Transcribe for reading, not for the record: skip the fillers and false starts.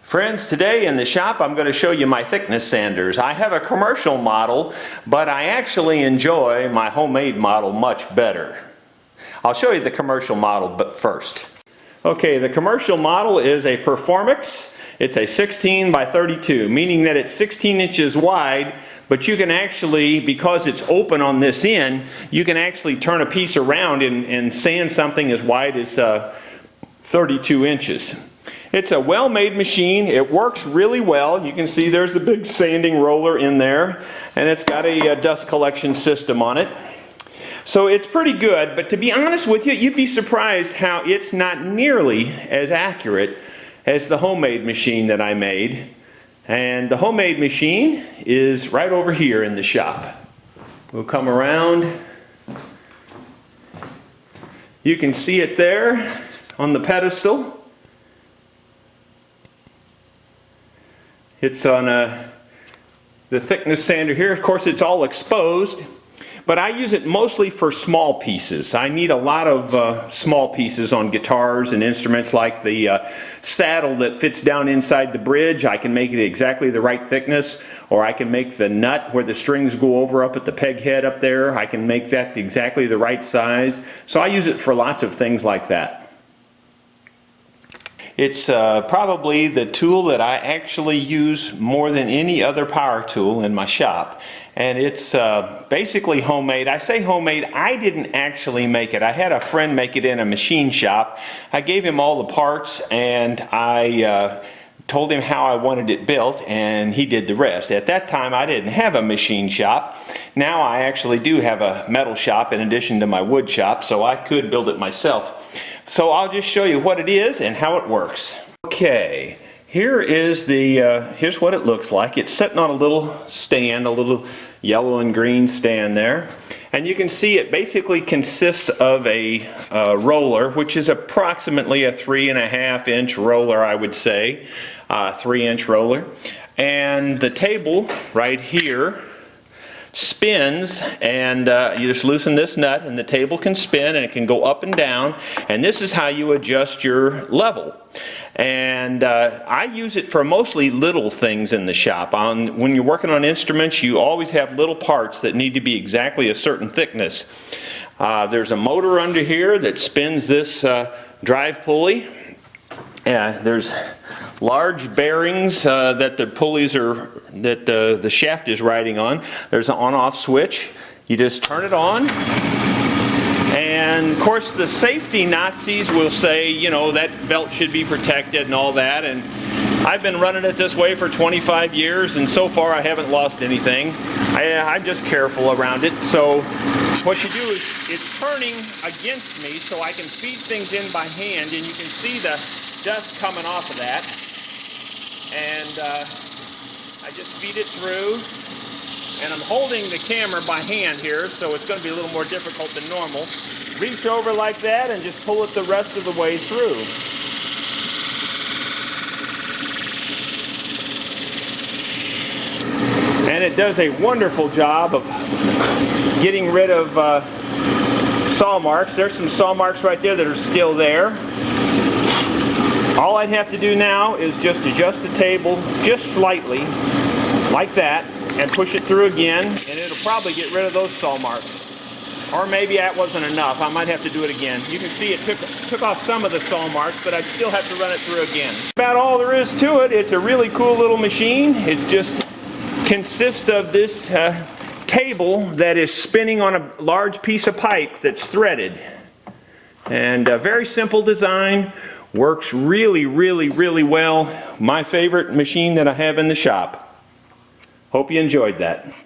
Friends, today in the shop I'm going to show you my thickness sanders. I have a commercial model, but I actually enjoy my homemade model much better. I'll show you the commercial model but first. Okay, the commercial model is a Performix. It's a 16 by 32, meaning that it's 16 inches wide, but you can actually, because it's open on this end, you can actually turn a piece around and sand something as wide as 32 inches. It's a well-made machine. It works really well. You can see there's the big sanding roller in there, and it's got a dust collection system on it. So it's pretty good, but to be honest with you, you'd be surprised how it's not nearly as accurate as the homemade machine that I made. And the homemade machine is right over here in the shop. We'll come around. You can see it there on the pedestal. It's on the thickness sander here. Of course, it's all exposed, but I use it mostly for small pieces. I need a lot of small pieces on guitars and instruments, like the saddle that fits down inside the bridge. I can make it exactly the right thickness, or I can make the nut where the strings go over up at the peg head up there. I can make that exactly the right size. So I use it for lots of things like that. It's probably the tool that I actually use more than any other power tool in my shop. And it's basically homemade. I say homemade, I didn't actually make it. I had a friend make it in a machine shop. I gave him all the parts, and I told him how I wanted it built, and he did the rest. At that time, I didn't have a machine shop. Now I actually do have a metal shop in addition to my wood shop, so I could build it myself. So I'll just show you what it is and how it works. Okay, here is here's what it looks like. It's sitting on a little stand, a little yellow and green stand there. And you can see it basically consists of a roller, which is approximately a 3.5 inch roller, I would say, 3-inch roller. And the table right here spins, and you just loosen this nut and the table can spin, and it can go up and down, and this is how you adjust your level. And I use it for mostly little things in the shop. When you're working on instruments, you always have little parts that need to be exactly a certain thickness. There's a motor under here that spins this drive pulley. There's large bearings that the pulleys that the shaft is riding on. There's an on-off switch. You just turn it on. And of course the safety Nazis will say, you know, that belt should be protected and all that. And I've been running it this way for 25 years, and so far I haven't lost anything. I'm just careful around it. So what you do is it's turning against me so I can feed things in by hand, and you can see the dust coming off of that. And I just feed it through, and I'm holding the camera by hand here, so it's going to be a little more difficult than normal. Reach over like that and just pull it the rest of the way through. And it does a wonderful job of getting rid of saw marks. There's some saw marks right there that are still there. All I'd have to do now is just adjust the table just slightly, like that, and push it through again, and it'll probably get rid of those saw marks. Or maybe that wasn't enough. I might have to do it again. You can see it took off some of the saw marks, but I still have to run it through again. About all there is to it. It's a really cool little machine. It just consists of this table that is spinning on a large piece of pipe that's threaded. And a very simple design. Works really, really, really well. My favorite machine that I have in the shop. Hope you enjoyed that.